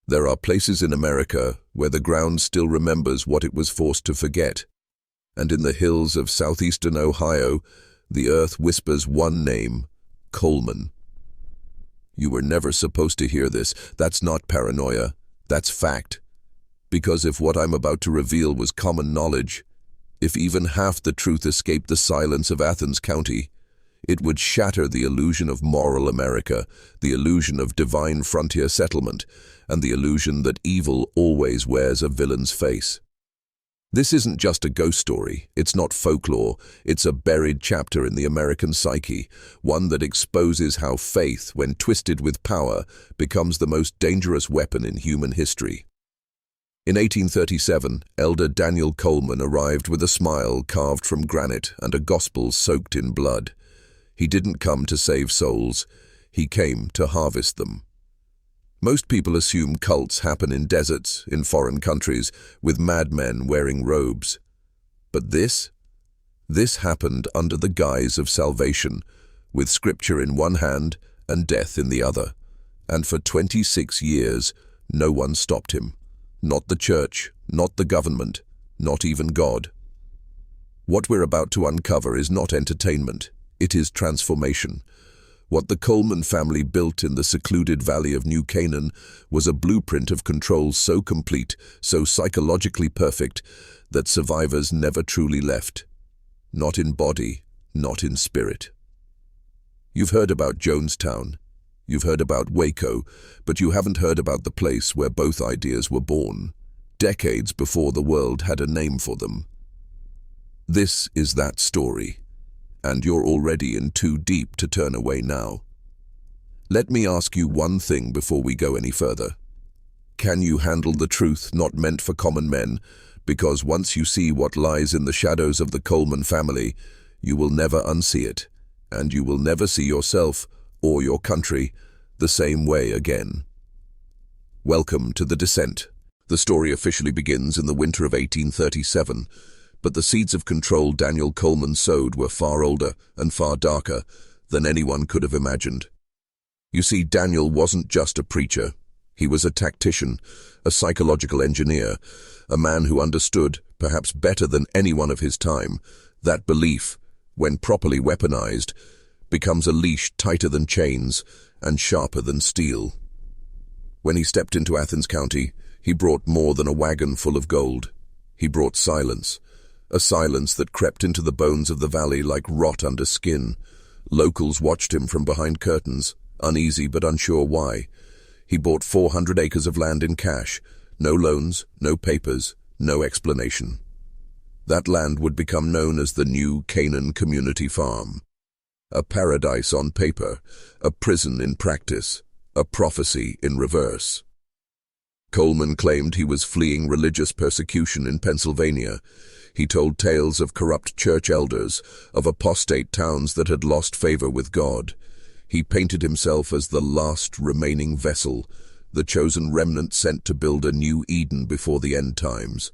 There are places in America where the ground still remembers what it was forced to forget, and in the hills of southeastern Ohio, the earth whispers one name, Coleman. You were never supposed to hear this. That's not paranoia. That's fact. Because if what I'm about to reveal was common knowledge, if even half the truth escaped the silence of Athens County, it would shatter the illusion of moral America, the illusion of divine frontier settlement, and the illusion that evil always wears a villain's face. This isn't just a ghost story, it's not folklore, it's a buried chapter in the American psyche, one that exposes how faith, when twisted with power, becomes the most dangerous weapon in human history. In 1837, elder Daniel Coleman arrived with a smile carved from granite and a gospel soaked in blood. He didn't come to save souls, he came to harvest them. Most people assume cults happen in deserts, in foreign countries, with madmen wearing robes. But this happened under the guise of salvation, with scripture in one hand and death in the other. And for 26 years, no one stopped him. Not the church, not the government, not even God. What we're about to uncover is not entertainment, it is transformation. What the Coleman family built in the secluded valley of New Canaan was a blueprint of control so complete, so psychologically perfect, that survivors never truly left. Not in body, not in spirit. You've heard about Jonestown. You've heard about Waco, but you haven't heard about the place where both ideas were born, decades before the world had a name for them. This is that story, and you're already in too deep to turn away now. Let me ask you one thing before we go any further. Can you handle the truth not meant for common men? Because once you see what lies in the shadows of the Coleman family, you will never unsee it, and you will never see yourself or your country the same way again. Welcome to The Descent. The story officially begins in the winter of 1837, but the seeds of control Daniel Coleman sowed were far older and far darker than anyone could have imagined. You see, Daniel wasn't just a preacher. He was a tactician, a psychological engineer, a man who understood, perhaps better than anyone of his time, that belief, when properly weaponized, becomes a leash tighter than chains and sharper than steel. When he stepped into Athens County, he brought more than a wagon full of gold. He brought silence, a silence that crept into the bones of the valley like rot under skin. Locals watched him from behind curtains, uneasy but unsure why. He bought 400 acres of land in cash, no loans, no papers, no explanation. That land would become known as the New Canaan Community Farm. A paradise on paper, a prison in practice, a prophecy in reverse. Coleman claimed he was fleeing religious persecution in Pennsylvania. He told tales of corrupt church elders, of apostate towns that had lost favor with God. He painted himself as the last remaining vessel, the chosen remnant sent to build a new Eden before the end times.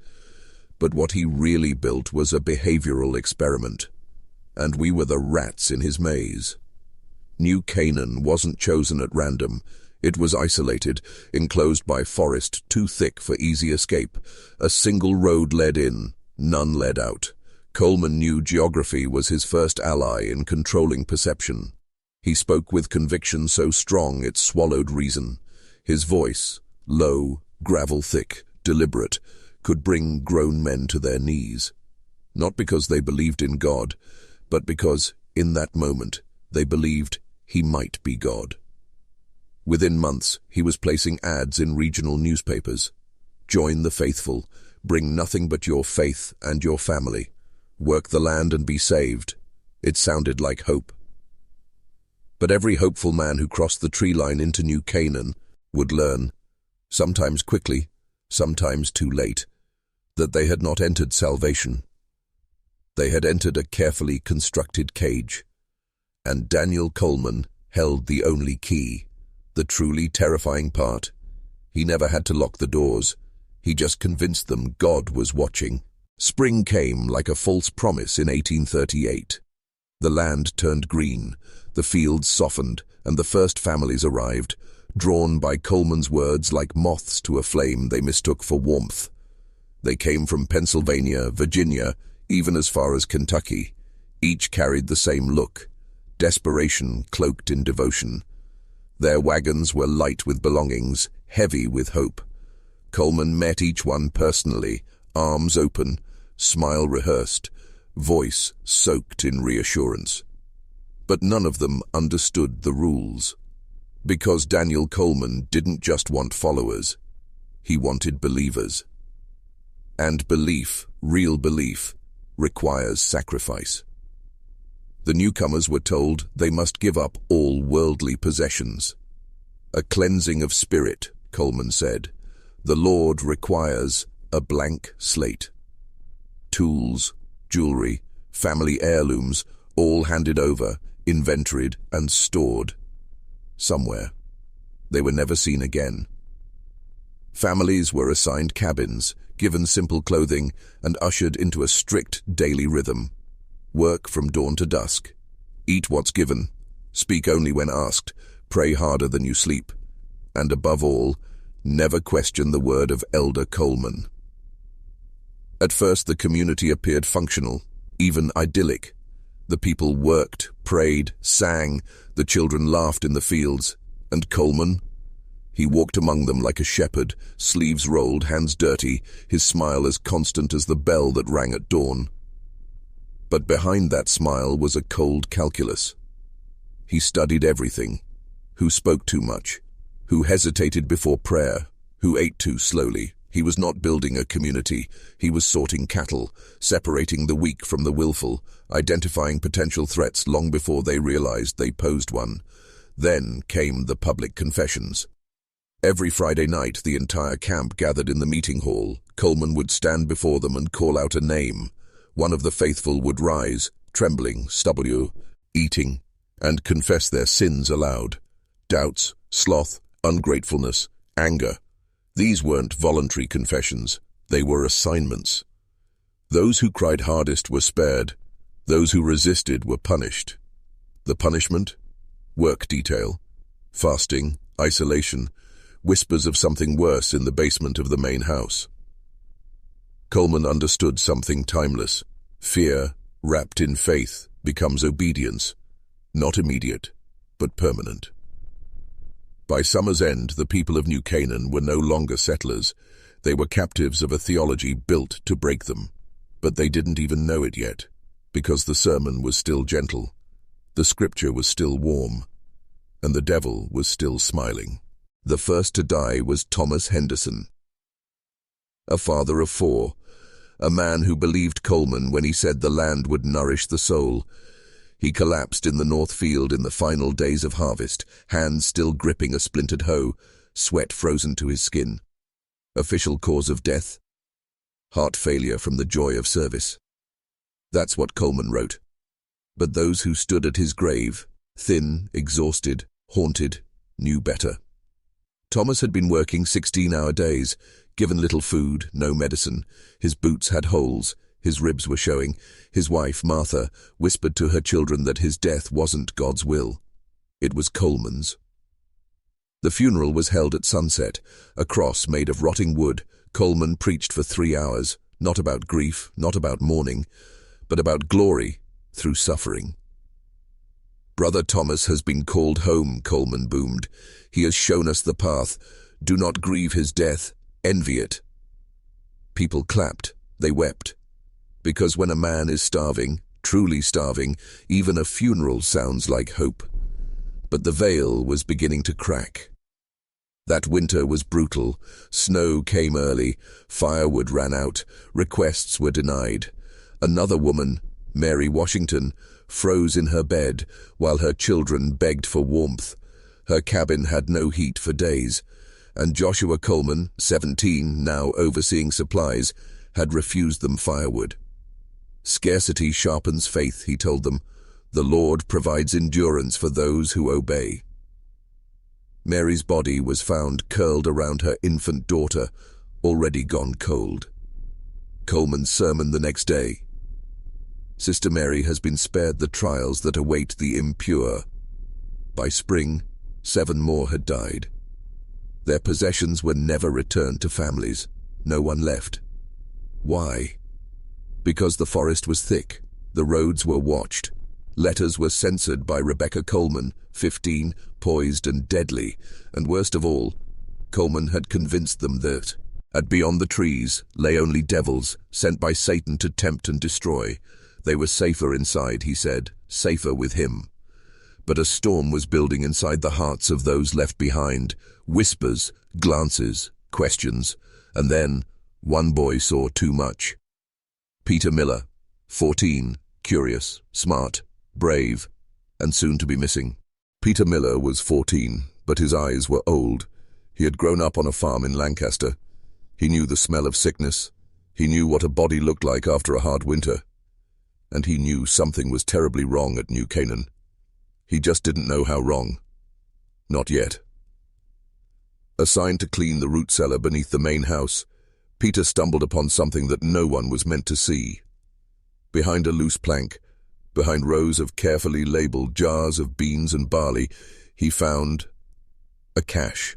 But what he really built was a behavioral experiment, and we were the rats in his maze. New Canaan wasn't chosen at random. It was isolated, enclosed by forest too thick for easy escape. A single road led in, none led out. Coleman knew geography was his first ally in controlling perception. He spoke with conviction so strong it swallowed reason. His voice, low, gravel-thick, deliberate, could bring grown men to their knees. Not because they believed in God, but because, in that moment, they believed he might be God. Within months, he was placing ads in regional newspapers. Join the faithful, bring nothing but your faith and your family. Work the land and be saved. It sounded like hope. But every hopeful man who crossed the tree line into New Canaan would learn, sometimes quickly, sometimes too late, that they had not entered salvation. They had entered a carefully constructed cage, and Daniel Coleman held the only key, the truly terrifying part. He never had to lock the doors. He just convinced them God was watching. Spring came like a false promise in 1838. The land turned green, the fields softened, and the first families arrived, Drawn by Coleman's words like moths to a flame they mistook for warmth. They came from Pennsylvania, Virginia, even as far as Kentucky. Each carried the same look, desperation cloaked in devotion. Their wagons were light with belongings, heavy with hope. Coleman met each one personally, arms open, smile rehearsed, voice soaked in reassurance. But none of them understood the rules. Because Daniel Coleman didn't just want followers, he wanted believers. And belief, real belief, requires sacrifice. The newcomers were told they must give up all worldly possessions. A cleansing of spirit, Coleman said. The Lord requires a blank slate. Tools, jewelry, family heirlooms, all handed over, inventoried and stored. Somewhere. They were never seen again. Families were assigned cabins, given simple clothing, and ushered into a strict daily rhythm. Work from dawn to dusk. Eat what's given. Speak only when asked. Pray harder than you sleep. And above all, never question the word of Elder Coleman. At first the community appeared functional, even idyllic. The people worked, prayed, sang, the children laughed in the fields. And Coleman? He walked among them like a shepherd, sleeves rolled, hands dirty, his smile as constant as the bell that rang at dawn. But behind that smile was a cold calculus. He studied everything. Who spoke too much? Who hesitated before prayer? Who ate too slowly? He was not building a community. He was sorting cattle, separating the weak from the willful, identifying potential threats long before they realized they posed one. Then came the public confessions. Every Friday night, the entire camp gathered in the meeting hall. Coleman would stand before them and call out a name. One of the faithful would rise, trembling, eating, and confess their sins aloud. Doubts, sloth, ungratefulness, anger. These weren't voluntary confessions. They were assignments. Those who cried hardest were spared. Those who resisted were punished. The punishment? Work detail. Fasting, isolation, whispers of something worse in the basement of the main house. Coleman understood something timeless. Fear, wrapped in faith, becomes obedience. Not immediate, but permanent. By summer's end, the people of New Canaan were no longer settlers. They were captives of a theology built to break them. But they didn't even know it yet, because the sermon was still gentle, the scripture was still warm, and the devil was still smiling. The first to die was Thomas Henderson, a father of 4, a man who believed Coleman when he said the land would nourish the soul. He collapsed in the north field in the final days of harvest, hands still gripping a splintered hoe, sweat frozen to his skin. Official cause of death? Heart failure from the joy of service. That's what Coleman wrote. But those who stood at his grave, thin, exhausted, haunted, knew better. Thomas had been working 16-hour days, given little food, no medicine. His boots had holes. His ribs were showing. His wife, Martha, whispered to her children that his death wasn't God's will. It was Coleman's. The funeral was held at sunset. A cross made of rotting wood. Coleman preached for 3 hours, not about grief, not about mourning, but about glory through suffering. Brother Thomas has been called home, Coleman boomed. He has shown us the path. Do not grieve his death. Envy it. People clapped. They wept. Because when a man is starving, truly starving, even a funeral sounds like hope. But the veil was beginning to crack. That winter was brutal. Snow came early. Firewood ran out. Requests were denied. Another woman, Mary Washington, froze in her bed while her children begged for warmth. Her cabin had no heat for days. And Joshua Coleman, 17, now overseeing supplies, had refused them firewood. Scarcity sharpens faith, he told them. The Lord provides endurance for those who obey. Mary's body was found curled around her infant daughter, already gone cold. Coleman's sermon the next day. Sister Mary has been spared the trials that await the impure. By spring, 7 more had died. Their possessions were never returned to families. No one left. Why? Because the forest was thick. The roads were watched. Letters were censored by Rebecca Coleman, 15, poised and deadly. And worst of all, Coleman had convinced them that, at beyond the trees, lay only devils, sent by Satan to tempt and destroy. They were safer inside, he said, safer with him. But a storm was building inside the hearts of those left behind. Whispers, glances, questions, and then one boy saw too much. Peter Miller, 14, curious, smart, brave, and soon to be missing. Peter Miller was 14, but his eyes were old. He had grown up on a farm in Lancaster. He knew the smell of sickness. He knew what a body looked like after a hard winter. And he knew something was terribly wrong at New Canaan. He just didn't know how wrong. Not yet. Assigned to clean the root cellar beneath the main house, Peter stumbled upon something that no one was meant to see. Behind a loose plank, behind rows of carefully labeled jars of beans and barley, he found a cache.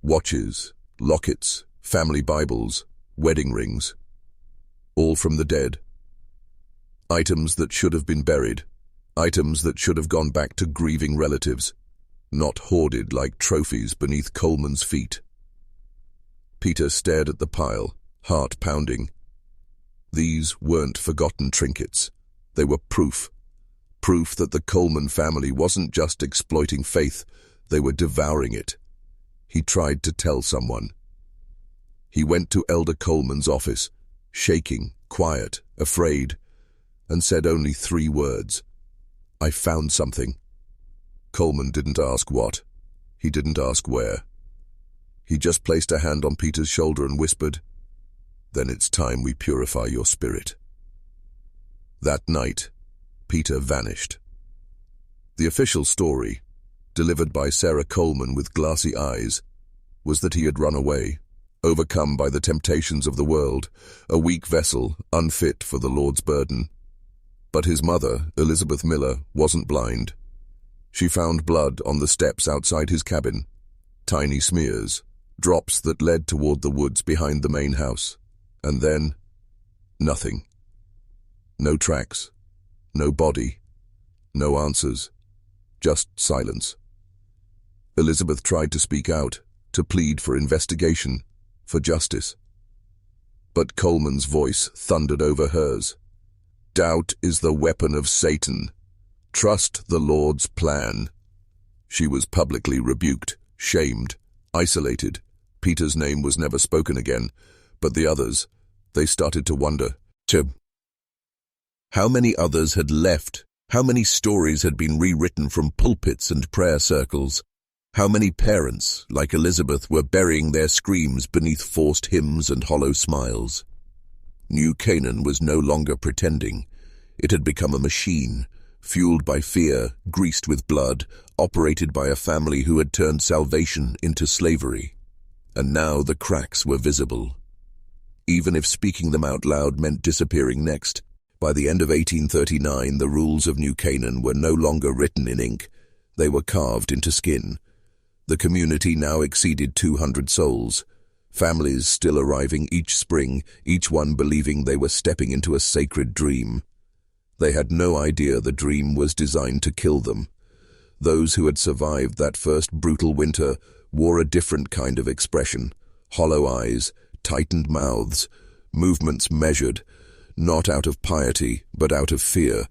Watches, lockets, family Bibles, wedding rings. All from the dead. Items that should have been buried. Items that should have gone back to grieving relatives, not hoarded like trophies beneath Coleman's feet. Peter stared at the pile, heart pounding. These weren't forgotten trinkets. They were proof. Proof that the Coleman family wasn't just exploiting faith, they were devouring it. He tried to tell someone. He went to Elder Coleman's office, shaking, quiet, afraid, and said only 3 words. I found something. Coleman didn't ask what. He didn't ask where. He just placed a hand on Peter's shoulder and whispered, "Then it's time we purify your spirit." That night, Peter vanished. The official story, delivered by Sarah Coleman with glassy eyes, was that he had run away, overcome by the temptations of the world, a weak vessel, unfit for the Lord's burden. But his mother, Elizabeth Miller, wasn't blind. She found blood on the steps outside his cabin, tiny smears, drops that led toward the woods behind the main house. And then, nothing. No tracks, no body, no answers, just silence. Elizabeth tried to speak out, to plead for investigation, for justice. But Coleman's voice thundered over hers. Doubt is the weapon of Satan. Trust the Lord's plan. She was publicly rebuked, shamed, isolated. Peter's name was never spoken again, but the others, they started to wonder. How many others had left? How many stories had been rewritten from pulpits and prayer circles? How many parents, like Elizabeth, were burying their screams beneath forced hymns and hollow smiles? New Canaan was no longer pretending. It had become a machine, fueled by fear, greased with blood, operated by a family who had turned salvation into slavery. And now the cracks were visible. Even if speaking them out loud meant disappearing next, by the end of 1839 the rules of New Canaan were no longer written in ink. They were carved into skin. The community now exceeded 200 souls. Families still arriving each spring, each one believing they were stepping into a sacred dream. They had no idea the dream was designed to kill them. Those who had survived that first brutal winter wore a different kind of expression. Hollow eyes, tightened mouths, movements measured, not out of piety, but out of fear.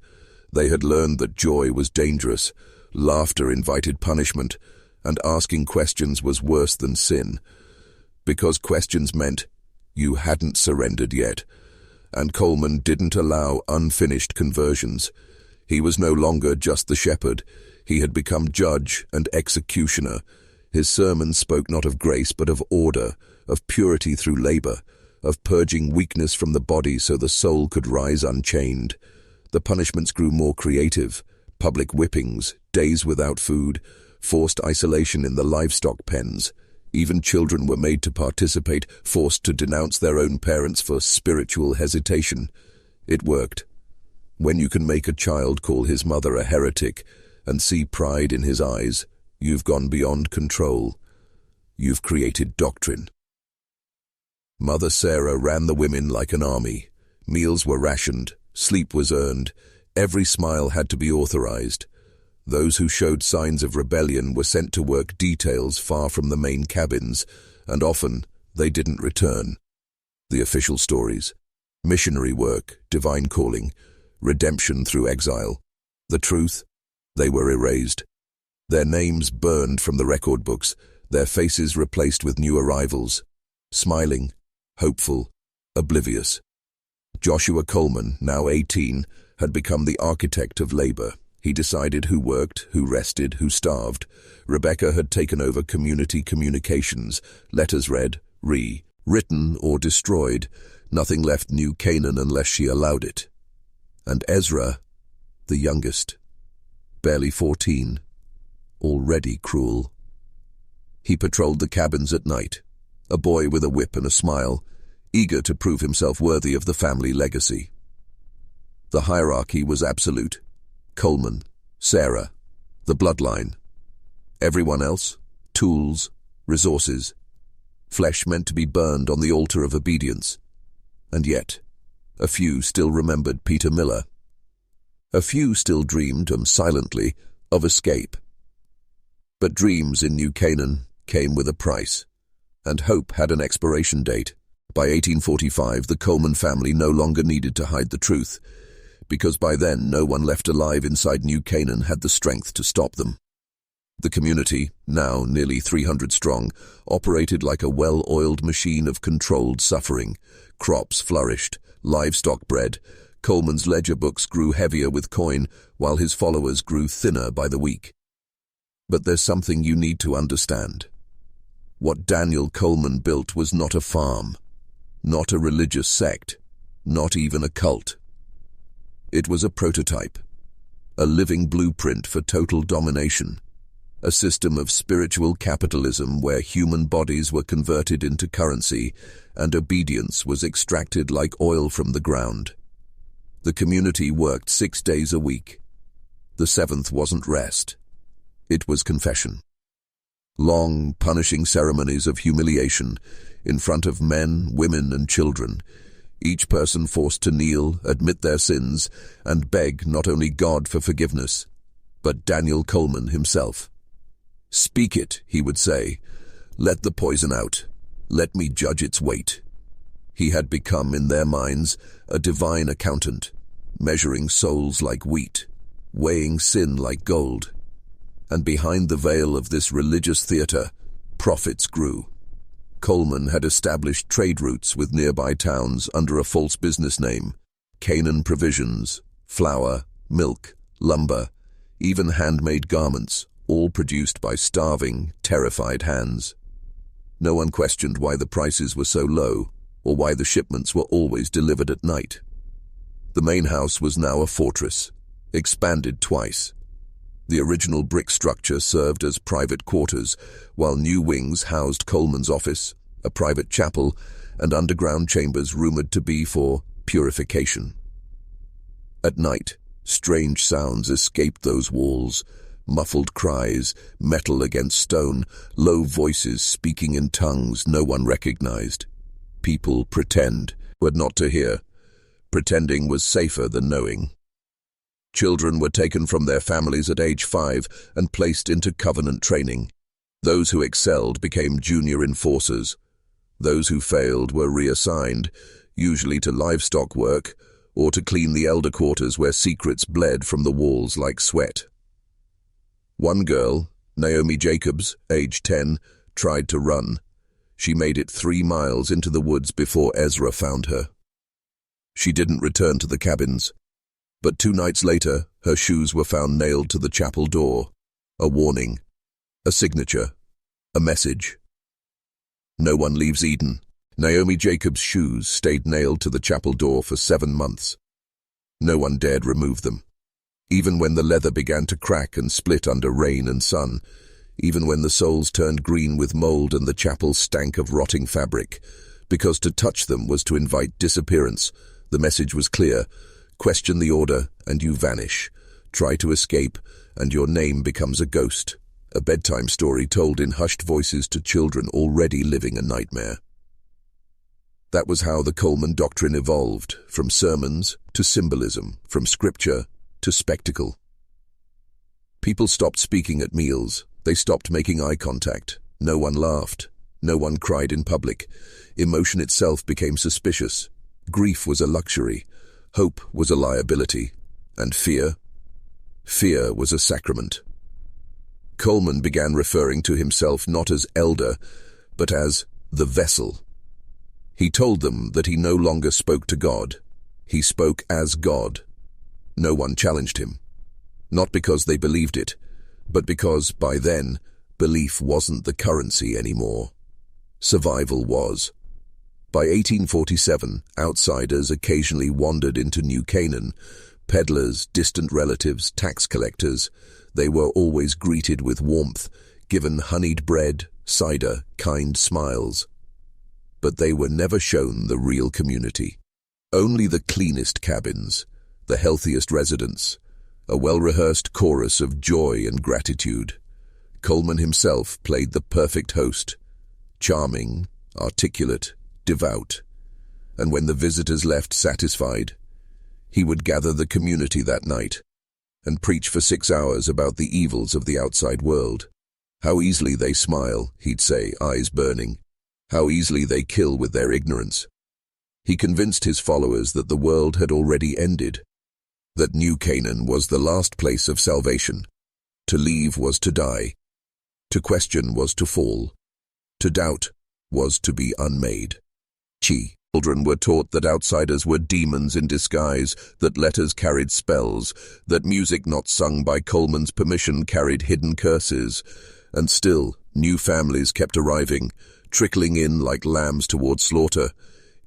They had learned that joy was dangerous, laughter invited punishment, and asking questions was worse than sin. Because questions meant you hadn't surrendered yet, and Coleman didn't allow unfinished conversions. He was no longer just the shepherd. He had become judge and executioner. His sermons spoke not of grace but of order, of purity through labor, of purging weakness from the body so the soul could rise unchained. The punishments grew more creative: public whippings, days without food, forced isolation in the livestock pens. Even children were made to participate, forced to denounce their own parents for spiritual hesitation. It worked. When you can make a child call his mother a heretic and see pride in his eyes, you've gone beyond control. You've created doctrine. Mother Sarah ran the women like an army. Meals were rationed, sleep was earned, every smile had to be authorized. Those who showed signs of rebellion were sent to work details far from the main cabins, and often they didn't return. The official stories: missionary work, divine calling, redemption through exile. The truth: they were erased. Their names burned from the record books, their faces replaced with new arrivals, smiling, hopeful, oblivious. Joshua Coleman, now 18, had become the architect of labor. He decided who worked, who rested, who starved. Rebecca had taken over community communications, letters read, written or destroyed. Nothing left New Canaan unless she allowed it. And Ezra, the youngest, barely 14, already cruel. He patrolled the cabins at night, a boy with a whip and a smile, eager to prove himself worthy of the family legacy. The hierarchy was absolute. Coleman, Sarah, the bloodline. Everyone else, tools, resources, flesh meant to be burned on the altar of obedience. And yet, a few still remembered Peter Miller. A few still dreamed, silently, of escape. But dreams in New Canaan came with a price, and hope had an expiration date. By 1845, the Coleman family no longer needed to hide the truth, because by then no one left alive inside New Canaan had the strength to stop them. The community, now nearly 300 strong, operated like a well-oiled machine of controlled suffering. Crops flourished, livestock bred. Coleman's ledger books grew heavier with coin, while his followers grew thinner by the week. But there's something you need to understand. What Daniel Coleman built was not a farm, not a religious sect, not even a cult. It was a prototype, a living blueprint for total domination, a system of spiritual capitalism where human bodies were converted into currency and obedience was extracted like oil from the ground. The community worked 6 days a week. The seventh wasn't rest. It was confession. Long, punishing ceremonies of humiliation in front of men, women, and children, each person forced to kneel, admit their sins, and beg not only God for forgiveness, but Daniel Coleman himself. "Speak it," he would say. "Let the poison out. Let me judge its weight." He had become, in their minds, a divine accountant, measuring souls like wheat, weighing sin like gold. And behind the veil of this religious theater, profits grew. Coleman had established trade routes with nearby towns under a false business name: Canaan Provisions, flour, milk, lumber, even handmade garments, all produced by starving, terrified hands. No one questioned why the prices were so low, or why the shipments were always delivered at night. The main house was now a fortress, expanded twice. The original brick structure served as private quarters, while new wings housed Coleman's office, a private chapel, and underground chambers rumored to be for purification. At night, strange sounds escaped those walls: muffled cries, metal against stone, low voices speaking in tongues no one recognized. People pretend, but not to hear. Pretending was safer than knowing. Children were taken from their families at age 5 and placed into covenant training. Those who excelled became junior enforcers. Those who failed were reassigned, usually to livestock work or to clean the elder quarters where secrets bled from the walls like sweat. One girl, Naomi Jacobs, age 10, tried to run. She made it 3 miles into the woods before Ezra found her. She didn't return to the cabins, but 2 nights later, her shoes were found nailed to the chapel door. A warning, a signature, a message. No one leaves Eden. Naomi Jacobs' shoes stayed nailed to the chapel door for 7 months. No one dared remove them. Even when the leather began to crack and split under rain and sun, even when the soles turned green with mold and the chapel stank of rotting fabric, because to touch them was to invite disappearance, the message was clear: question the order and you vanish. Try to escape and your name becomes a ghost, a bedtime story told in hushed voices to children already living a nightmare. That was how the Coleman doctrine evolved, from sermons to symbolism, from scripture to spectacle. People stopped speaking at meals. They stopped making eye contact. No one laughed. No one cried in public. Emotion itself became suspicious. Grief was a luxury. Hope was a liability. And fear? Fear was a sacrament. Coleman began referring to himself not as elder, but as the vessel. He told them that he no longer spoke to God. He spoke as God. No one challenged him. Not because they believed it, but because, by then, belief wasn't the currency anymore. Survival was. By 1847, outsiders occasionally wandered into New Canaan. Peddlers, distant relatives, tax collectors. They were always greeted with warmth, given honeyed bread, cider, kind smiles. But they were never shown the real community. Only the cleanest cabins, the healthiest residents, a well-rehearsed chorus of joy and gratitude. Coleman himself played the perfect host, charming, articulate, devout. And when the visitors left satisfied, he would gather the community that night and preach for 6 hours about the evils of the outside world. How easily they smile, he'd say, eyes burning. How easily they kill with their ignorance. He convinced his followers that the world had already ended, that New Canaan was the last place of salvation. To leave was to die. To question was to fall. To doubt was to be unmade. Children were taught that outsiders were demons in disguise, that letters carried spells, that music not sung by Coleman's permission carried hidden curses. And still, new families kept arriving, trickling in like lambs toward slaughter,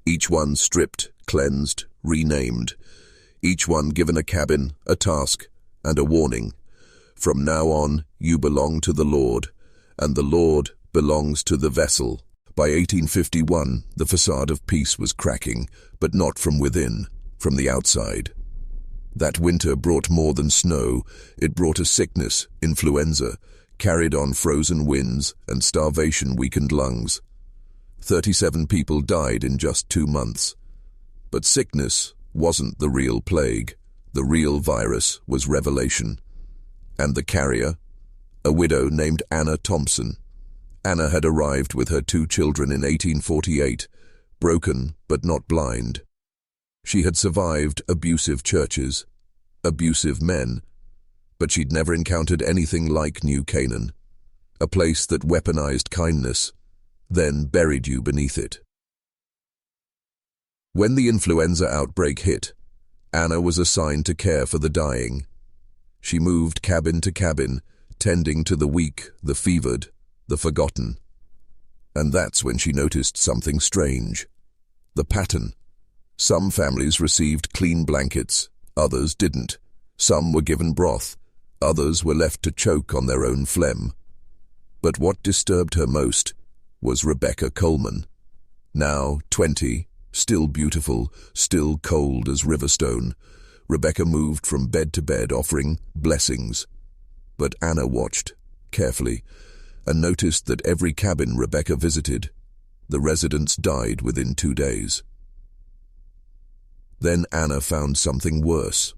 each one stripped, cleansed, renamed, each one given a cabin, a task, and a warning. From now on, you belong to the Lord, and the Lord belongs to the vessel. By 1851, the facade of peace was cracking, but not from within, from the outside. That winter brought more than snow. It brought a sickness, influenza, carried on frozen winds, and starvation weakened lungs. 37 people died in just 2 months. But sickness wasn't the real plague. The real virus was revelation. And the carrier? A widow named Anna Thompson. Anna had arrived with her 2 children in 1848, broken but not blind. She had survived abusive churches, abusive men, but she'd never encountered anything like New Canaan, a place that weaponized kindness, then buried you beneath it. When the influenza outbreak hit, Anna was assigned to care for the dying. She moved cabin to cabin, tending to the weak, the fevered, the forgotten. And that's when she noticed something strange. The pattern. Some families received clean blankets, others didn't. Some were given broth, others were left to choke on their own phlegm. But what disturbed her most was Rebecca Coleman. Now 20, still beautiful, still cold as Riverstone, Rebecca moved from bed to bed offering blessings. But Anna watched, carefully, and noticed that every cabin Rebecca visited, the residents died within 2 days. Then Anna found something worse.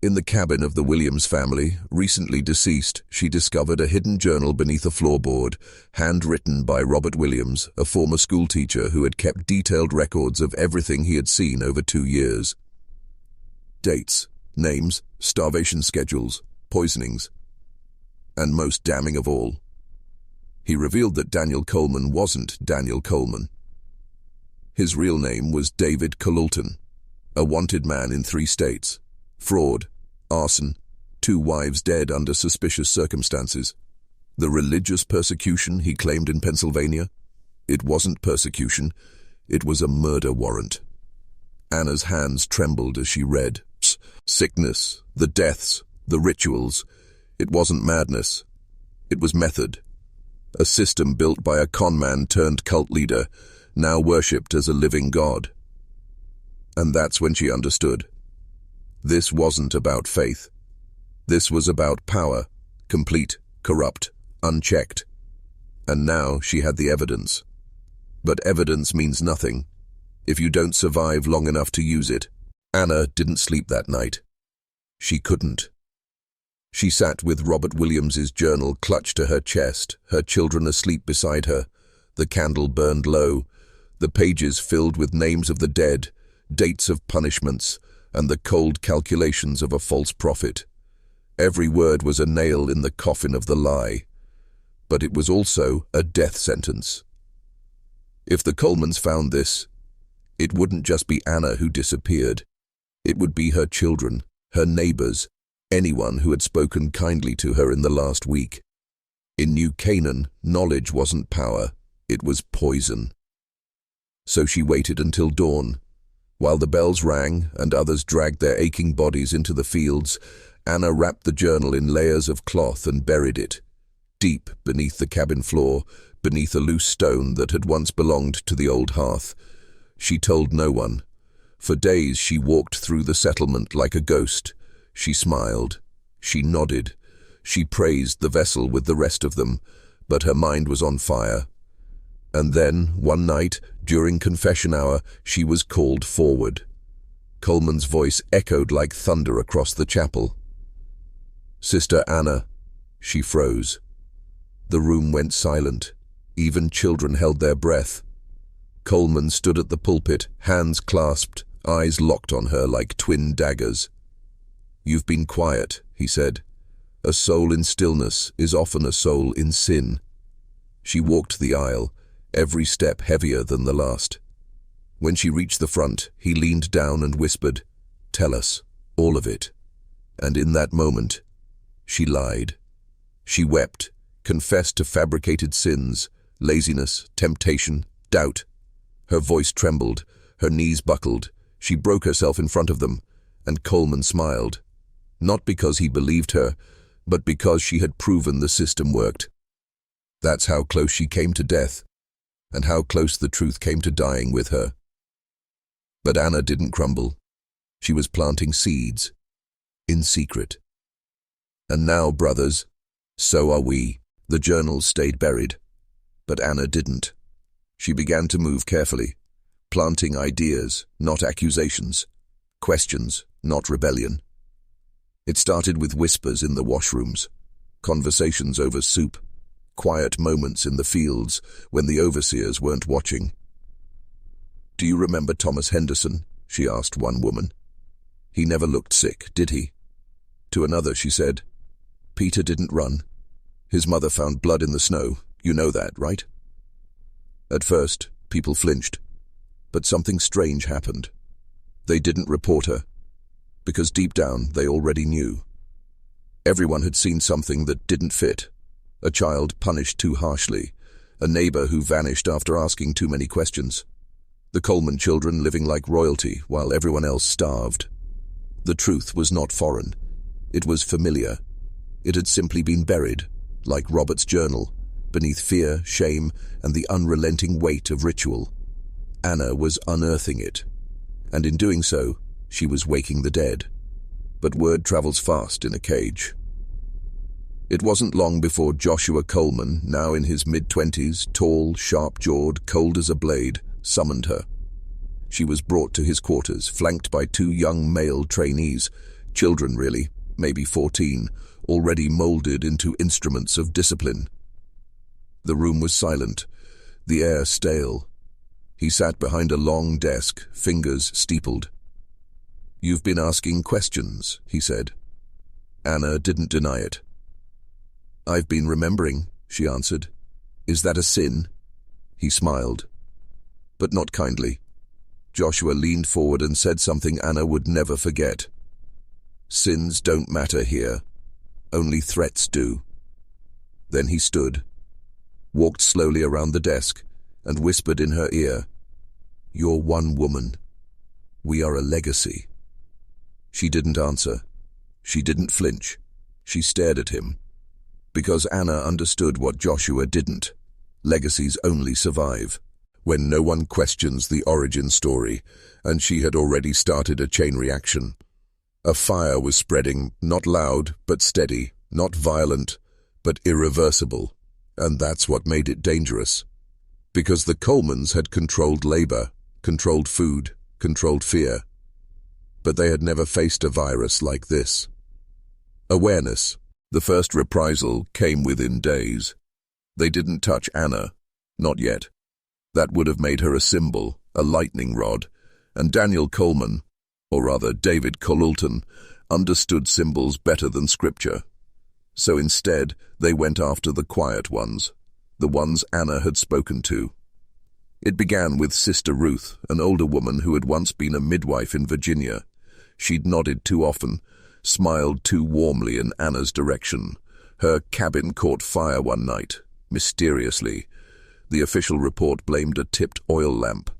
In the cabin of the Williams family, recently deceased, she discovered a hidden journal beneath a floorboard, handwritten by Robert Williams, a former schoolteacher who had kept detailed records of everything he had seen over 2 years. Dates, names, starvation schedules, poisonings. And most damning of all, he revealed that Daniel Coleman wasn't Daniel Coleman. His real name was David Colulton, a wanted man in 3 states. Fraud, arson, 2 wives dead under suspicious circumstances. The religious persecution he claimed in Pennsylvania? It wasn't persecution, it was a murder warrant. Anna's hands trembled as she read. Sickness, the deaths, the rituals. It wasn't madness. It was method. A system built by a conman turned cult leader, now worshipped as a living god. And that's when she understood. This wasn't about faith. This was about power, complete corrupt, unchecked. And now she had the evidence. But evidence means nothing if you don't survive long enough to use it. Anna didn't sleep that night. She couldn't. She sat with Robert Williams's journal clutched to her chest, her children asleep beside her. The candle burned low, the pages filled with names of the dead, dates of punishments, and the cold calculations of a false prophet. Every word was a nail in the coffin of the lie. But it was also a death sentence. If the Colemans found this, it wouldn't just be Anna who disappeared. It would be her children, her neighbors, anyone who had spoken kindly to her in the last week. In New Canaan, knowledge wasn't power, it was poison. So she waited until dawn. While the bells rang and others dragged their aching bodies into the fields, Anna wrapped the journal in layers of cloth and buried it, deep beneath the cabin floor, beneath a loose stone that had once belonged to the old hearth. She told no one. For days she walked through the settlement like a ghost. She smiled. She nodded. She praised the vessel with the rest of them, but her mind was on fire. And then, one night, during confession hour, she was called forward. Coleman's voice echoed like thunder across the chapel. "Sister Anna." She froze. The room went silent. Even children held their breath. Coleman stood at the pulpit, hands clasped, eyes locked on her like twin daggers. "You've been quiet," he said. "A soul in stillness is often a soul in sin." She walked the aisle, every step heavier than the last. When she reached the front, he leaned down and whispered, "Tell us, all of it." And in that moment, she lied. She wept, confessed to fabricated sins, laziness, temptation, doubt. Her voice trembled, her knees buckled. She broke herself in front of them, and Coleman smiled. Not because he believed her, but because she had proven the system worked. That's how close she came to death, and how close the truth came to dying with her. But Anna didn't crumble. She was planting seeds, in secret. And now, brothers, so are we. The journals stayed buried, but Anna didn't. She began to move carefully, planting ideas, not accusations, questions, not rebellion. It started with whispers in the washrooms, conversations over soup, quiet moments in the fields when the overseers weren't watching. "Do you remember Thomas Henderson?" she asked one woman. "He never looked sick, did he?" To another she said, "Peter didn't run. His mother found blood in the snow. You know that, right?" At first, people flinched, but something strange happened. They didn't report her, because deep down they already knew. Everyone had seen something that didn't fit. A child punished too harshly, a neighbor who vanished after asking too many questions. The Coleman children living like royalty while everyone else starved. The truth was not foreign. It was familiar. It had simply been buried, like Robert's journal, beneath fear, shame, and the unrelenting weight of ritual. Anna was unearthing it, and in doing so, she was waking the dead. But word travels fast in a cage. It wasn't long before Joshua Coleman, now in his mid-20s, tall, sharp-jawed, cold as a blade, summoned her. She was brought to his quarters, flanked by two young male trainees, children really, maybe 14, already molded into instruments of discipline. The room was silent, the air stale. He sat behind a long desk, fingers steepled. "You've been asking questions," he said. Anna didn't deny it. "I've been remembering," she answered. "Is that a sin?" He smiled, but not kindly. Joshua leaned forward and said something Anna would never forget. "Sins don't matter here. Only threats do." Then he stood, walked slowly around the desk, and whispered in her ear, "You're one woman. We are a legacy." She didn't answer. She didn't flinch. She stared at him. Because Anna understood what Joshua didn't. Legacies only survive when no one questions the origin story, and she had already started a chain reaction. A fire was spreading, not loud, but steady, not violent, but irreversible, and that's what made it dangerous. Because the Colemans had controlled labor, controlled food, controlled fear. But they had never faced a virus like this. Awareness. The first reprisal came within days. They didn't touch Anna. Not yet. That would have made her a symbol, a lightning rod, and Daniel Coleman, or rather David Colulton, understood symbols better than scripture. So instead, they went after the quiet ones, the ones Anna had spoken to. It began with Sister Ruth, an older woman who had once been a midwife in Virginia. She'd nodded too often, smiled too warmly in Anna's direction. Her cabin caught fire one night, mysteriously. The official report blamed a tipped oil lamp.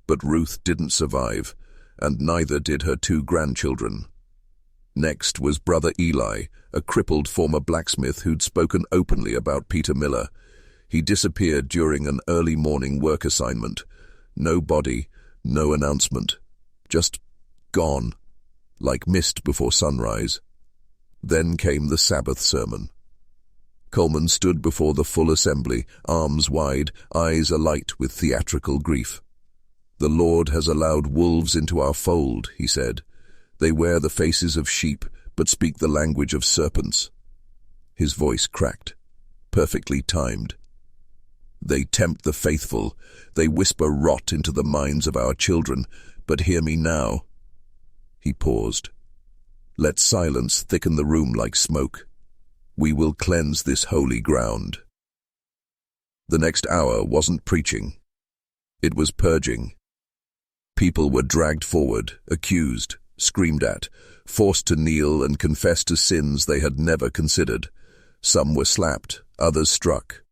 But Ruth didn't survive, and neither did her 2 grandchildren. Next was Brother Eli, a crippled former blacksmith who'd spoken openly about Peter Miller. He disappeared during an early morning work assignment. No body, no announcement. Just gone, like mist before sunrise. Then came the Sabbath sermon. Coleman stood before the full assembly, arms wide, eyes alight with theatrical grief. "The Lord has allowed wolves into our fold," he said. "They wear the faces of sheep, but speak the language of serpents." His voice cracked, perfectly timed. "They tempt the faithful. They whisper rot into the minds of our children, but hear me now." He paused. "Let silence thicken the room like smoke. We will cleanse this holy ground." The next hour wasn't preaching. It was purging. People were dragged forward, accused, screamed at, forced to kneel and confess to sins they had never considered. Some were slapped, others struck.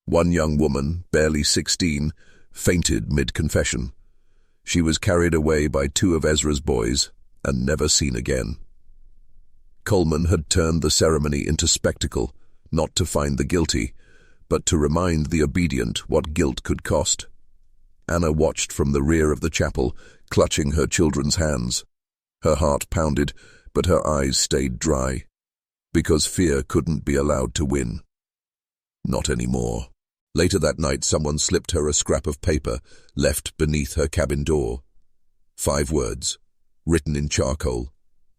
One young woman, barely 16, fainted mid-confession. She was carried away by 2 of Ezra's boys and never seen again. Coleman had turned the ceremony into spectacle, not to find the guilty, but to remind the obedient what guilt could cost. Anna watched from the rear of the chapel, clutching her children's hands. Her heart pounded, but her eyes stayed dry, because fear couldn't be allowed to win. Not anymore. Later that night, someone slipped her a scrap of paper left beneath her cabin door. 5 words, written in charcoal.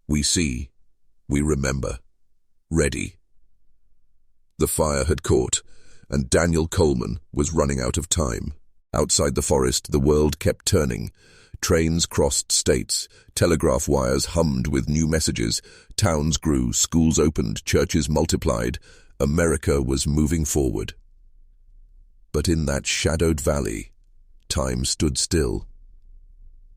"We see. We remember. Ready." The fire had caught, and Daniel Coleman was running out of time. Outside the forest, the world kept turning. Trains crossed states, telegraph wires hummed with new messages, towns grew, schools opened, churches multiplied. America was moving forward. But in that shadowed valley, time stood still.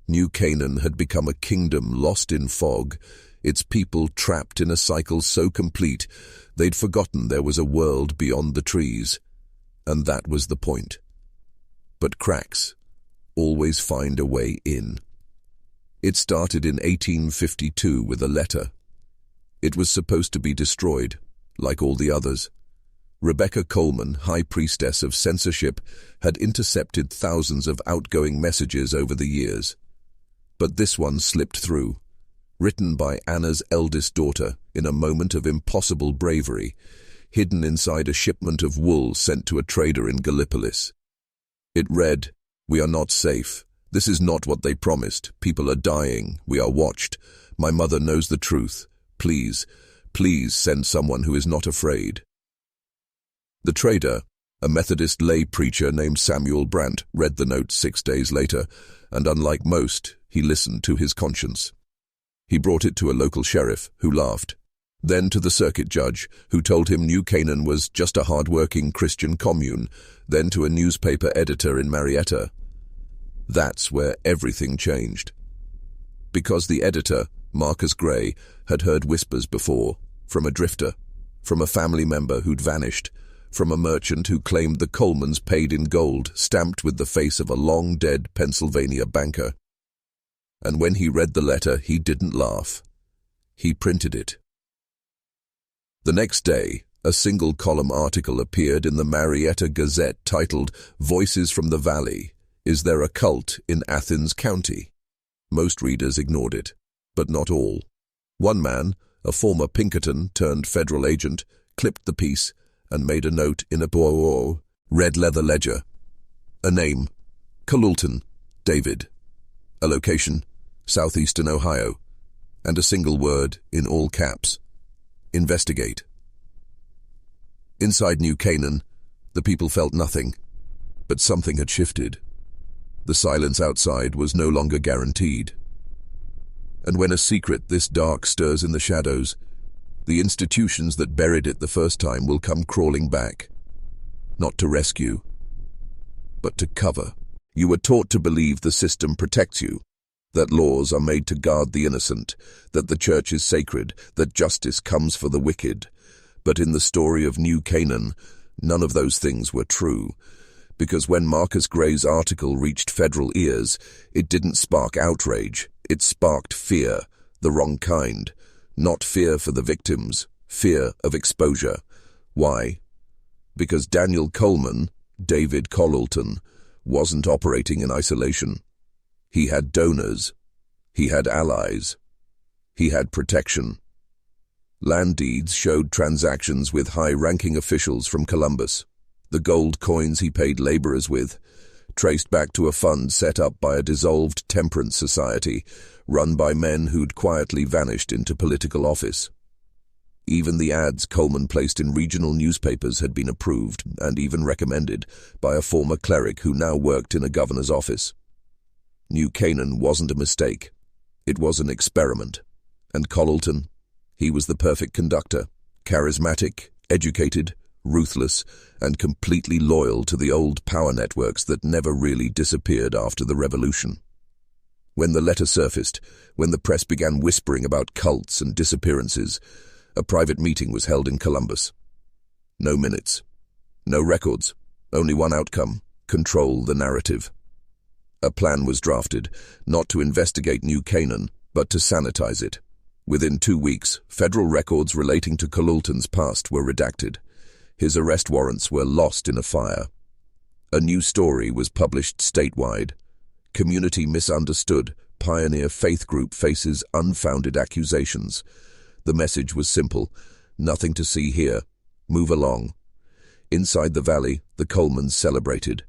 New Canaan had become a kingdom lost in fog, its people trapped in a cycle so complete they'd forgotten there was a world beyond the trees. And that was the point. But cracks always find a way in. It started in 1852 with a letter. It was supposed to be destroyed, like all the others. Rebecca Coleman, high priestess of censorship, had intercepted thousands of outgoing messages over the years. But this one slipped through, written by Anna's eldest daughter in a moment of impossible bravery, hidden inside a shipment of wool sent to a trader in Gallipolis. It read, "We are not safe. This is not what they promised. People are dying. We are watched. My mother knows the truth. Please, please send someone who is not afraid." The trader, a Methodist lay preacher named Samuel Brandt, read the note 6 days later, and unlike most, he listened to his conscience. He brought it to a local sheriff, who laughed. Then to the circuit judge, who told him New Canaan was just a hard-working Christian commune, then to a newspaper editor in Marietta. That's where everything changed. Because the editor, Marcus Gray, had heard whispers before, from a drifter, from a family member who'd vanished, from a merchant who claimed the Colemans paid in gold, stamped with the face of a long-dead Pennsylvania banker. And when he read the letter, he didn't laugh. He printed it. The next day, a single-column article appeared in the Marietta Gazette titled, "Voices from the Valley. Is there a cult in Athens County?" Most readers ignored it, but not all. One man, a former Pinkerton turned federal agent, clipped the piece and made a note in a red leather ledger. A name, Coleman, David. A location, southeastern Ohio. And a single word in all caps, investigate. Inside New Canaan, the people felt nothing, but something had shifted. The silence outside was no longer guaranteed. And when a secret this dark stirs in the shadows, the institutions that buried it the first time will come crawling back. Not to rescue, but to cover. You were taught to believe the system protects you, that laws are made to guard the innocent, that the church is sacred, that justice comes for the wicked. But in the story of New Canaan, none of those things were true. Because when Marcus Gray's article reached federal ears, it didn't spark outrage, it sparked fear, the wrong kind. Not fear for the victims, fear of exposure. Why? Because Daniel Coleman, David Coleman, wasn't operating in isolation. He had donors. He had allies. He had protection. Land deeds showed transactions with high-ranking officials from Columbus. The gold coins he paid laborers with, traced back to a fund set up by a dissolved temperance society, run by men who'd quietly vanished into political office. Even the ads Coleman placed in regional newspapers had been approved, and even recommended, by a former cleric who now worked in a governor's office. New Canaan wasn't a mistake. It was an experiment. And Coleman, he was the perfect conductor, charismatic, educated, ruthless, and completely loyal to the old power networks that never really disappeared after the revolution. When the letter surfaced, when the press began whispering about cults and disappearances, a private meeting was held in Columbus. No minutes, no records, only one outcome: control the narrative. A plan was drafted, not to investigate New Canaan, but to sanitize it. Within 2 weeks, federal records relating to Coleman's past were redacted. His arrest warrants were lost in a fire. A new story was published statewide. Community misunderstood. Pioneer faith group faces unfounded accusations. The message was simple: nothing to see here. Move along. Inside the valley, the Colemans celebrated.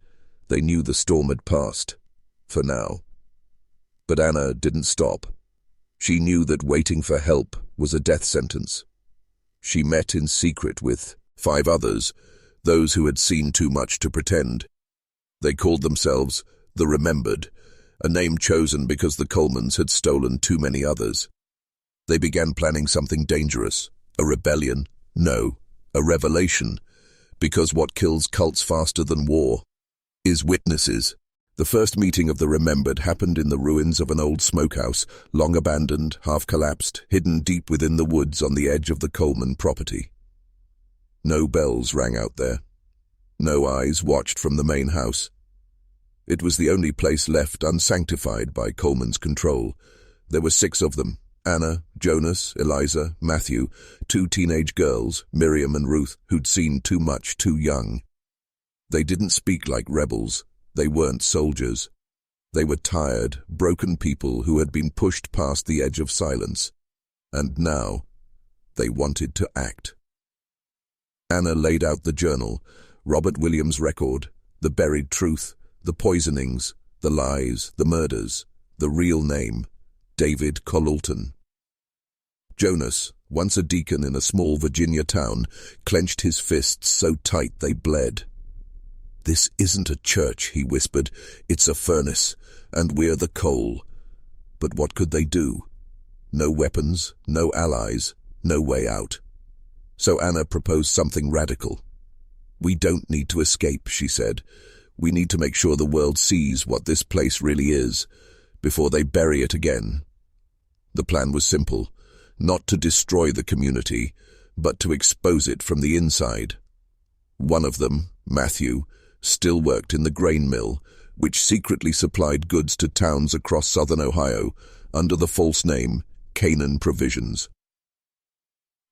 They knew the storm had passed. For now. But Anna didn't stop. She knew that waiting for help was a death sentence. She met in secret with 5 others, those who had seen too much to pretend. They called themselves the Remembered, a name chosen because the Colemans had stolen too many others. They began planning something dangerous, a rebellion, no, a revelation, because what kills cults faster than war is witnesses. The first meeting of the Remembered happened in the ruins of an old smokehouse, long abandoned, half-collapsed, hidden deep within the woods on the edge of the Coleman property. No bells rang out there. No eyes watched from the main house. It was the only place left unsanctified by Coleman's control. There were 6 of them: Anna, Jonas, Eliza, Matthew, 2 teenage girls, Miriam and Ruth, who'd seen too much too young. They didn't speak like rebels. They weren't soldiers. They were tired, broken people who had been pushed past the edge of silence. And now, they wanted to act. Anna laid out the journal, Robert Williams' record, the buried truth, the poisonings, the lies, the murders, the real name: David Coleman. Jonas, once a deacon in a small Virginia town, clenched his fists so tight they bled. "This isn't a church," he whispered. "It's a furnace, and we're the coal." But what could they do? No weapons, no allies, no way out. So Anna proposed something radical. "We don't need to escape," she said. "We need to make sure the world sees what this place really is, before they bury it again." The plan was simple: not to destroy the community, but to expose it from the inside. One of them, Matthew, still worked in the grain mill, which secretly supplied goods to towns across southern Ohio under the false name Canaan Provisions.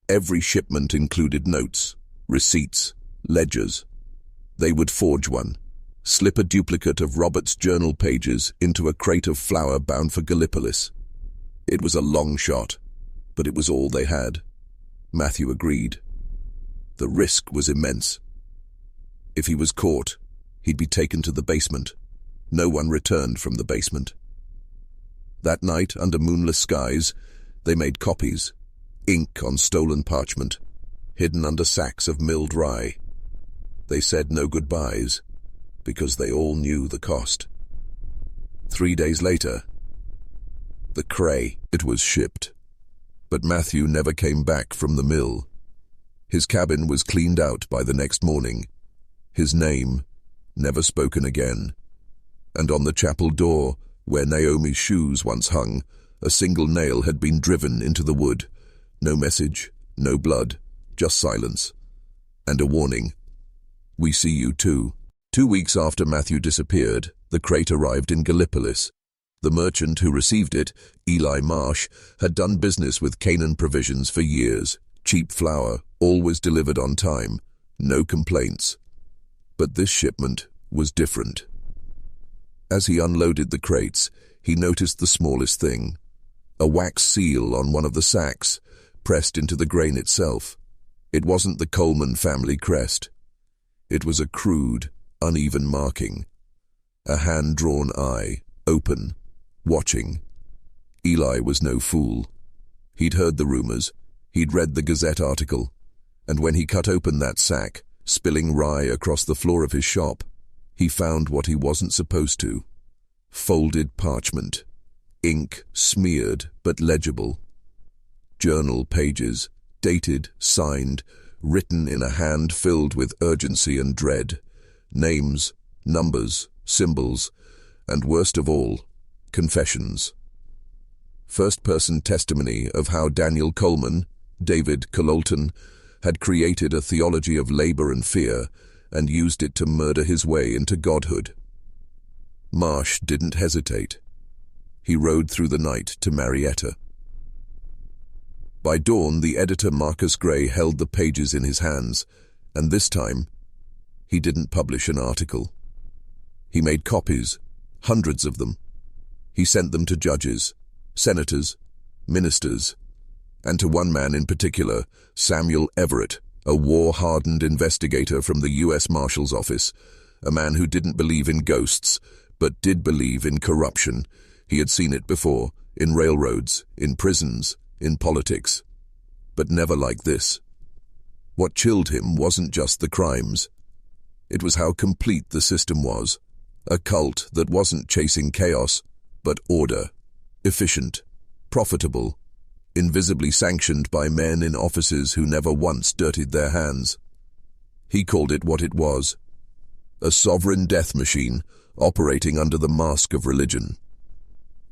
Every shipment included notes, receipts, ledgers. They would forge one, slip a duplicate of Robert's journal pages into a crate of flour bound for Gallipolis. It was a long shot, but it was all they had. Matthew agreed. The risk was immense. If he was caught, he'd be taken to the basement. No one returned from the basement. That night, under moonless skies, they made copies, ink on stolen parchment, hidden under sacks of milled rye. They said no goodbyes, because they all knew the cost. 3 days later, the cray, it was shipped. But Matthew never came back from the mill. His cabin was cleaned out by the next morning. His name never spoken again. And on the chapel door, where Naomi's shoes once hung, a single nail had been driven into the wood. No message, no blood, just silence. And a warning. We see you too. 2 weeks after Matthew disappeared, the crate arrived in Gallipolis. The merchant who received it, Eli Marsh, had done business with Canaan Provisions for years. Cheap flour, always delivered on time. No complaints. But this shipment was different. As he unloaded the crates, he noticed the smallest thing. A wax seal on one of the sacks, pressed into the grain itself. It wasn't the Coleman family crest. It was a crude, uneven marking. A hand-drawn eye, open, watching. Eli was no fool. He'd heard the rumors. He'd read the Gazette article. And when he cut open that sack, spilling rye across the floor of his shop, he found what he wasn't supposed to. Folded parchment. Ink smeared but legible. Journal pages, dated, signed, written in a hand filled with urgency and dread. Names, numbers, symbols, and worst of all, confessions. First-person testimony of how Daniel Coleman, David Cololton, had created a theology of labor and fear and used it to murder his way into godhood. Marsh didn't hesitate. He rode through the night to Marietta. By dawn, the editor Marcus Gray held the pages in his hands, and this time, he didn't publish an article. He made copies, hundreds of them. He sent them to judges, senators, ministers, and to one man in particular, Samuel Everett, a war-hardened investigator from the U.S. Marshal's Office, a man who didn't believe in ghosts, but did believe in corruption. He had seen it before, in railroads, in prisons, in politics, but never like this. What chilled him wasn't just the crimes. It was how complete the system was. A cult that wasn't chasing chaos, but order, efficient, profitable, invisibly sanctioned by men in offices who never once dirtied their hands. He called it what it was, a sovereign death machine operating under the mask of religion.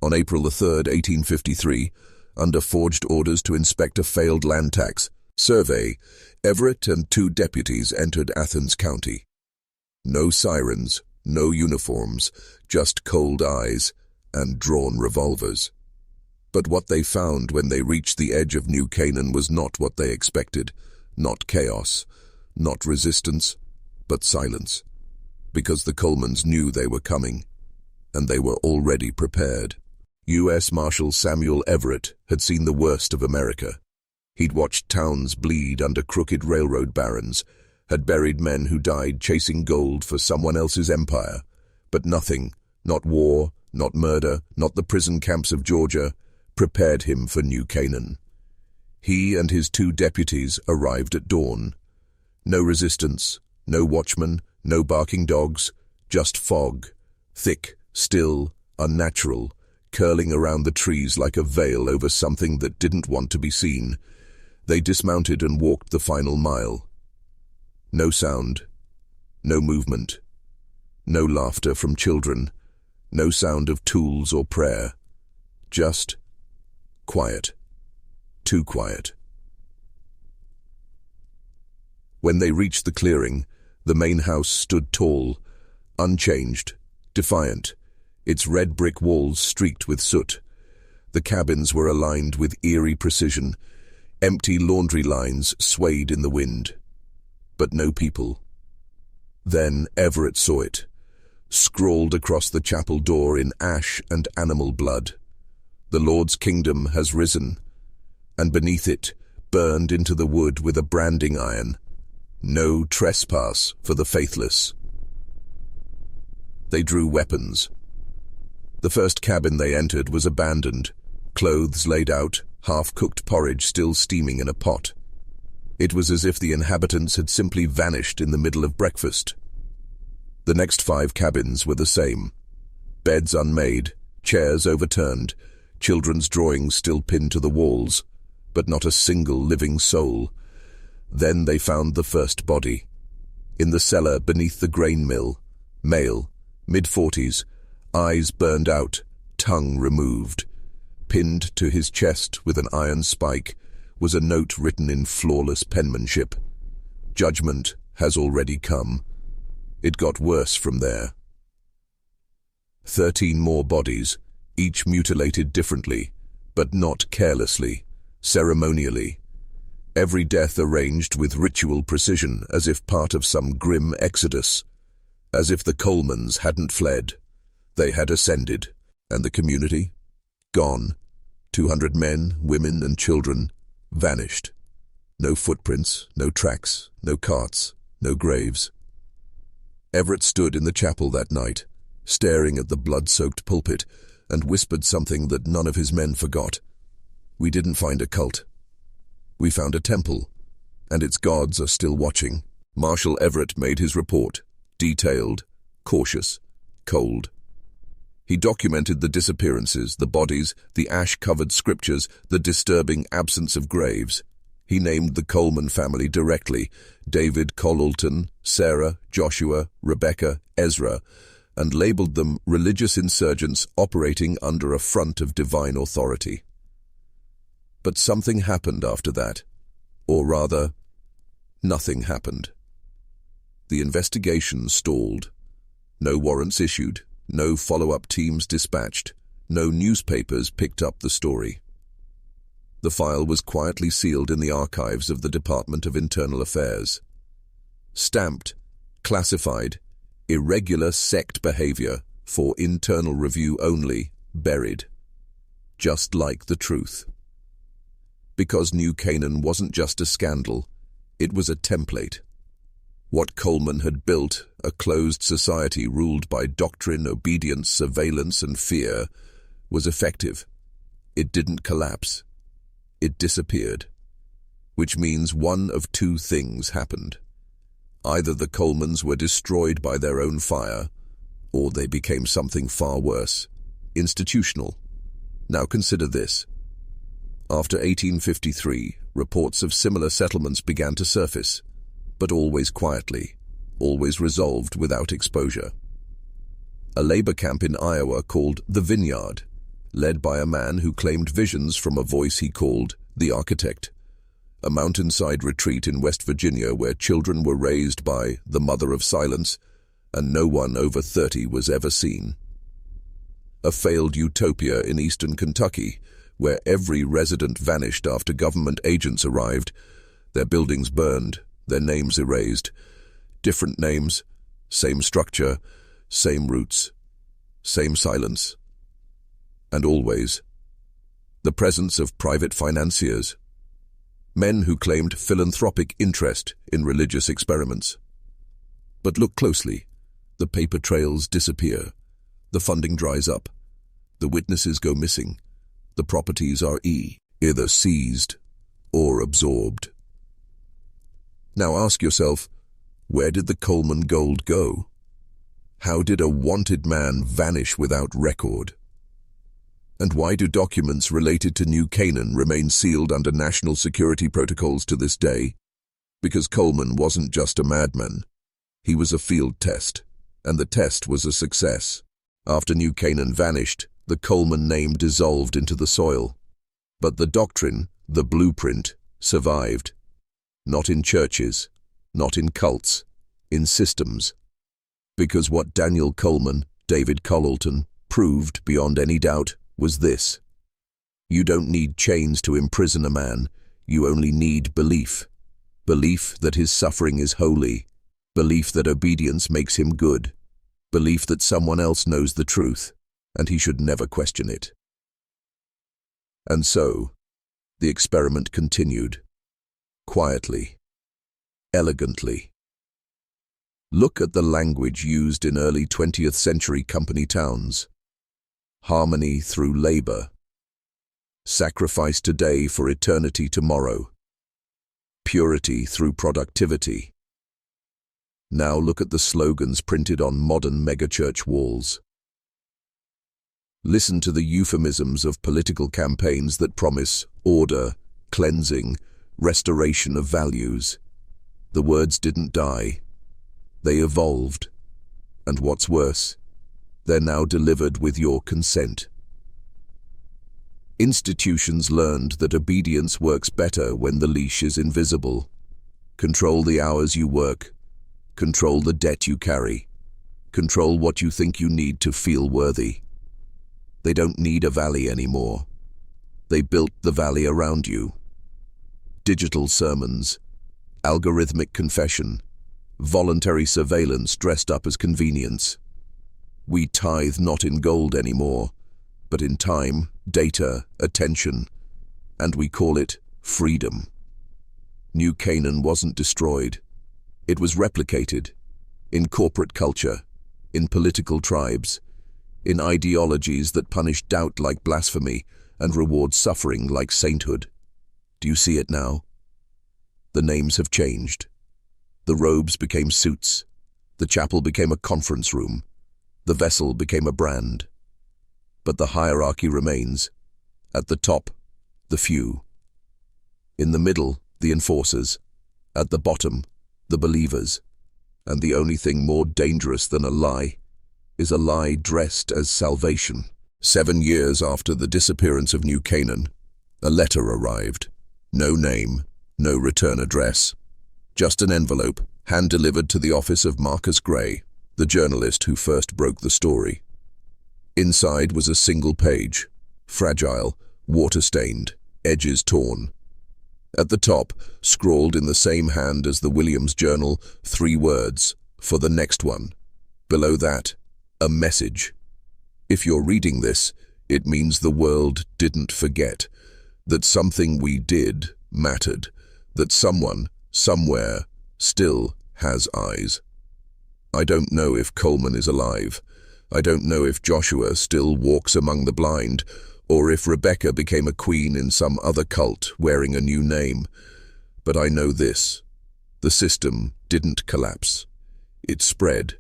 On April 3rd, 1853, under forged orders to inspect a failed land tax survey, Everett and 2 deputies entered Athens County. No sirens, no uniforms, just cold eyes and drawn revolvers. But what they found when they reached the edge of New Canaan was not what they expected, not chaos, not resistance, but silence. Because the Colemans knew they were coming, and they were already prepared. U.S. Marshal Samuel Everett had seen the worst of America. He'd watched towns bleed under crooked railroad barons, had buried men who died chasing gold for someone else's empire. But nothing, not war, not murder, not the prison camps of Georgia, prepared him for New Canaan. He and his 2 deputies arrived at dawn. No resistance, no watchmen, no barking dogs, just fog, thick, still, unnatural, curling around the trees like a veil over something that didn't want to be seen. They dismounted and walked the final mile. No sound, no movement, no laughter from children, no sound of tools or prayer. Just quiet. Too quiet. When they reached the clearing, the main house stood tall, unchanged, defiant, its red brick walls streaked with soot. The cabins were aligned with eerie precision. Empty laundry lines swayed in the wind. But no people. Then Everett saw it, scrawled across the chapel door in ash and animal blood. The Lord's kingdom has risen, and beneath it, burned into the wood with a branding iron, No trespass for the faithless. They drew weapons. The first cabin they entered was abandoned, clothes laid out, half-cooked porridge still steaming in a pot. It was as if the inhabitants had simply vanished in the middle of breakfast. The next 5 cabins were the same. Beds unmade, chairs overturned, children's drawings still pinned to the walls, but not a single living soul. Then they found the first body. In the cellar beneath the grain mill, male, mid-40s, eyes burned out, tongue removed. Pinned to his chest with an iron spike was a note written in flawless penmanship. Judgment has already come. It got worse from there. 13 more bodies, each mutilated differently, but not carelessly, ceremonially. Every death arranged with ritual precision, as if part of some grim exodus. As if the Colemans hadn't fled. They had ascended. And the community? Gone. 200 men, women, and children vanished. No footprints, no tracks, no carts, no graves. Everett stood in the chapel that night, staring at the blood-soaked pulpit, and whispered something that none of his men forgot. We didn't find a cult. We found a temple, and its gods are still watching. Marshal Everett made his report, detailed, cautious, cold. He documented the disappearances, the bodies, the ash-covered scriptures, the disturbing absence of graves. He named the Coleman family directly, David Colleton, Sarah, Joshua, Rebecca, Ezra, and labeled them religious insurgents operating under a front of divine authority. But something happened after that, or rather, nothing happened. The investigation stalled. No warrants issued, no follow-up teams dispatched, no newspapers picked up the story. The file was quietly sealed in the archives of the Department of Internal Affairs. Stamped, classified, irregular sect behavior, for internal review only, buried. Just like the truth. Because New Canaan wasn't just a scandal, it was a template. What Coleman had built, a closed society ruled by doctrine, obedience, surveillance, and fear, was effective. It didn't collapse. It disappeared. Which means one of 2 things happened. Either the Colemans were destroyed by their own fire, or they became something far worse, institutional. Now consider this. After 1853, reports of similar settlements began to surface, but always quietly, always resolved without exposure. A labor camp in Iowa called the Vineyard, led by a man who claimed visions from a voice he called the Architect. A mountainside retreat in West Virginia where children were raised by the Mother of Silence, and no one over 30 was ever seen. A failed utopia in eastern Kentucky, where every resident vanished after government agents arrived, their buildings burned, their names erased. Different names, same structure, same roots, same silence. And always, the presence of private financiers, men who claimed philanthropic interest in religious experiments. But look closely. The paper trails disappear. The funding dries up. The witnesses go missing. The properties are either seized or absorbed. Now ask yourself, where did the Coleman gold go? How did a wanted man vanish without record? And why do documents related to New Canaan remain sealed under national security protocols to this day? Because Coleman wasn't just a madman. He was a field test, and the test was a success. After New Canaan vanished, the Coleman name dissolved into the soil. But the doctrine, the blueprint, survived. Not in churches, not in cults, in systems. Because what Daniel Coleman, David Colleton, proved beyond any doubt was this. You don't need chains to imprison a man, you only need belief. Belief that his suffering is holy. Belief that obedience makes him good. Belief that someone else knows the truth, and he should never question it. And so, the experiment continued. Quietly. elegantly. Look at the language used in early 20th century company towns. Harmony through labor. Sacrifice today for eternity tomorrow. Purity through productivity. Now look at the slogans printed on modern megachurch walls. Listen to the euphemisms of political campaigns that promise order, cleansing, restoration of values. The words didn't die. They evolved. And what's worse, they're now delivered with your consent. Institutions learned that obedience works better when the leash is invisible. Control the hours you work. Control the debt you carry. Control what you think you need to feel worthy. They don't need a valley anymore. They built the valley around you. Digital sermons, algorithmic confession, voluntary surveillance dressed up as convenience. We tithe not in gold anymore, but in time, data, attention, and we call it freedom. New Canaan wasn't destroyed. It was replicated in corporate culture, in political tribes, in ideologies that punish doubt like blasphemy and reward suffering like sainthood. Do you see it now? The names have changed. The robes became suits. The chapel became a conference room. The vessel became a brand. But the hierarchy remains. At the top, the few. In the middle, the enforcers. At the bottom, the believers. And the only thing more dangerous than a lie is a lie dressed as salvation. 7 years after the disappearance of New Canaan, a letter arrived. No name, no return address. Just an envelope, hand-delivered to the office of Marcus Gray, the journalist who first broke the story. Inside was a single page, fragile, water-stained, edges torn. At the top, scrawled in the same hand as the Williams Journal, 3 words, for the next one. Below that, a message. If you're reading this, it means the world didn't forget, that something we did mattered, that someone, somewhere, still has eyes. I don't know if Coleman is alive. I don't know if Joshua still walks among the blind, or if Rebecca became a queen in some other cult wearing a new name. But I know this. The system didn't collapse. It spread.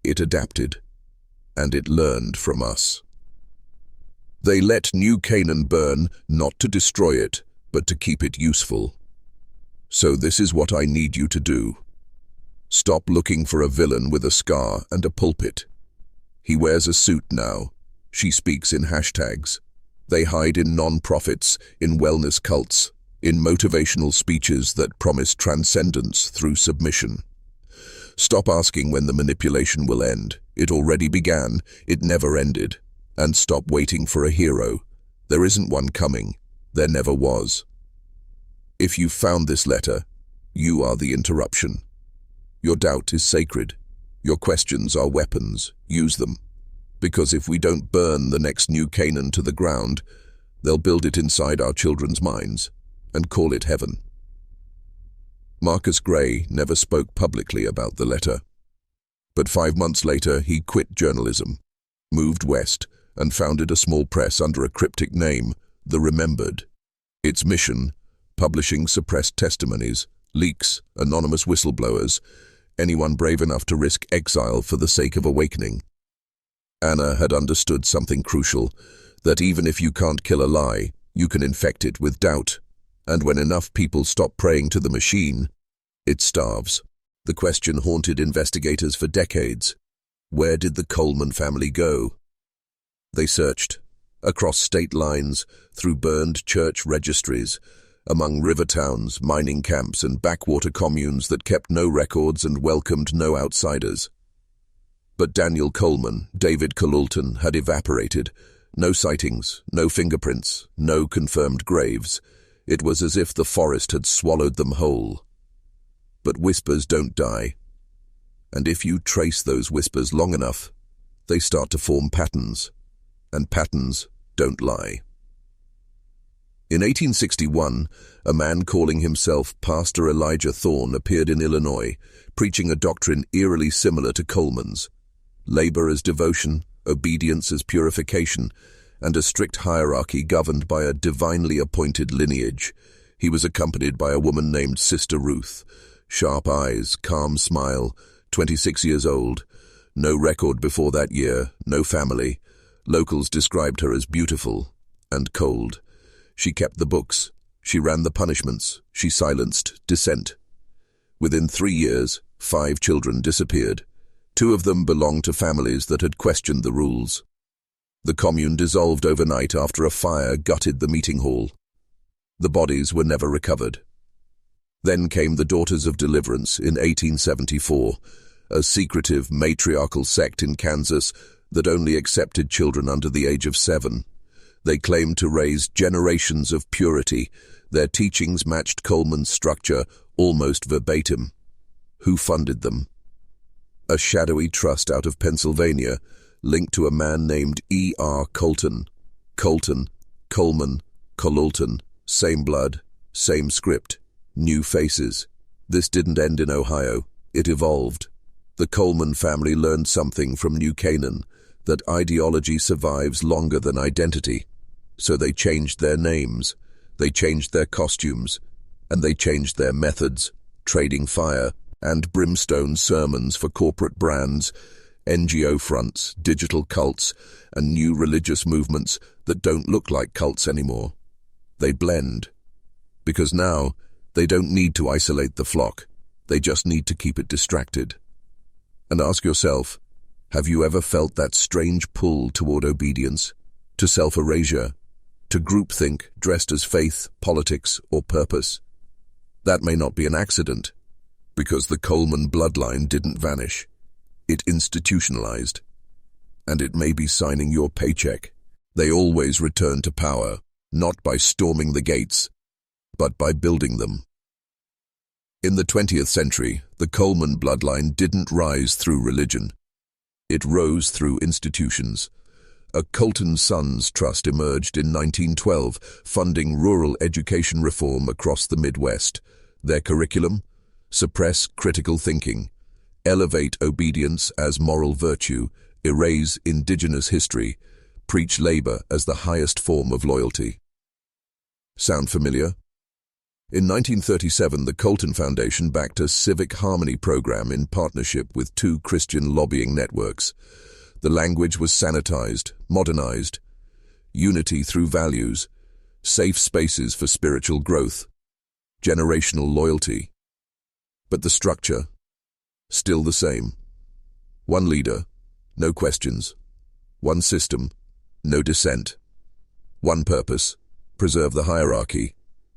It adapted. And it learned from us. They let New Canaan burn, not to destroy it, but to keep it useful. So this is what I need you to do. Stop looking for a villain with a scar and a pulpit. He wears a suit now. She speaks in hashtags. They hide in non-profits, in wellness cults, in motivational speeches that promise transcendence through submission. Stop asking when the manipulation will end. It already began, it never ended. And stop waiting for a hero. There isn't one coming. There never was. If you found this letter, you are the interruption. Your doubt is sacred. Your questions are weapons. Use them. Because if we don't burn the next New Canaan to the ground, they'll build it inside our children's minds and call it heaven. Marcus Gray never spoke publicly about the letter. But 5 months later, he quit journalism, moved west, and founded a small press under a cryptic name, The Remembered. Its mission, publishing suppressed testimonies, leaks, anonymous whistleblowers, anyone brave enough to risk exile for the sake of awakening. Anna had understood something crucial, that even if you can't kill a lie, you can infect it with doubt. And when enough people stop praying to the machine, it starves. The question haunted investigators for decades. Where did the Coleman family go? They searched, across state lines, through burned church registries, among river towns, mining camps, and backwater communes that kept no records and welcomed no outsiders. But Daniel Coleman, David Colulton, had evaporated. No sightings, no fingerprints, no confirmed graves. It was as if the forest had swallowed them whole. But whispers don't die. And if you trace those whispers long enough, they start to form patterns. And patterns don't lie. In 1861, a man calling himself Pastor Elijah Thorne appeared in Illinois, preaching a doctrine eerily similar to Coleman's: labor as devotion, obedience as purification, and a strict hierarchy governed by a divinely appointed lineage. He was accompanied by a woman named Sister Ruth. Sharp eyes, calm smile, 26 years old. No record before that year, no family. Locals described her as beautiful and cold. She kept the books. She ran the punishments. She silenced dissent. Within 3 years, 5 children disappeared. 2 of them belonged to families that had questioned the rules. The commune dissolved overnight after a fire gutted the meeting hall. The bodies were never recovered. Then came the Daughters of Deliverance in 1874, a secretive matriarchal sect in Kansas that only accepted children under the age of 7. They claimed to raise generations of purity. Their teachings matched Coleman's structure almost verbatim. Who funded them? A shadowy trust out of Pennsylvania, linked to a man named E.R. Colton. Colton, Coleman, Colulton, same blood, same script, new faces. This didn't end in Ohio. It evolved. The Coleman family learned something from New Canaan, that ideology survives longer than identity. So they changed their names, they changed their costumes, and they changed their methods, trading fire and brimstone sermons for corporate brands, NGO fronts, digital cults, and new religious movements that don't look like cults anymore. They blend. Because now, they don't need to isolate the flock. They just need to keep it distracted. And ask yourself, have you ever felt that strange pull toward obedience, to self-erasure, to groupthink dressed as faith, politics, or purpose? That may not be an accident, because the Coleman bloodline didn't vanish. It institutionalized. And it may be signing your paycheck. They always return to power, not by storming the gates, but by building them. In the 20th century, the Coleman bloodline didn't rise through religion. It rose through institutions. A Colton Sons Trust emerged in 1912, funding rural education reform across the Midwest. Their curriculum? Suppress critical thinking, elevate obedience as moral virtue, erase indigenous history, preach labor as the highest form of loyalty. Sound familiar? In 1937, the Colton Foundation backed a civic harmony program in partnership with 2 Christian lobbying networks. The language was sanitized, modernized, unity through values, safe spaces for spiritual growth, generational loyalty. But the structure, still the same. One leader, no questions. One system, no dissent. One purpose, preserve the hierarchy.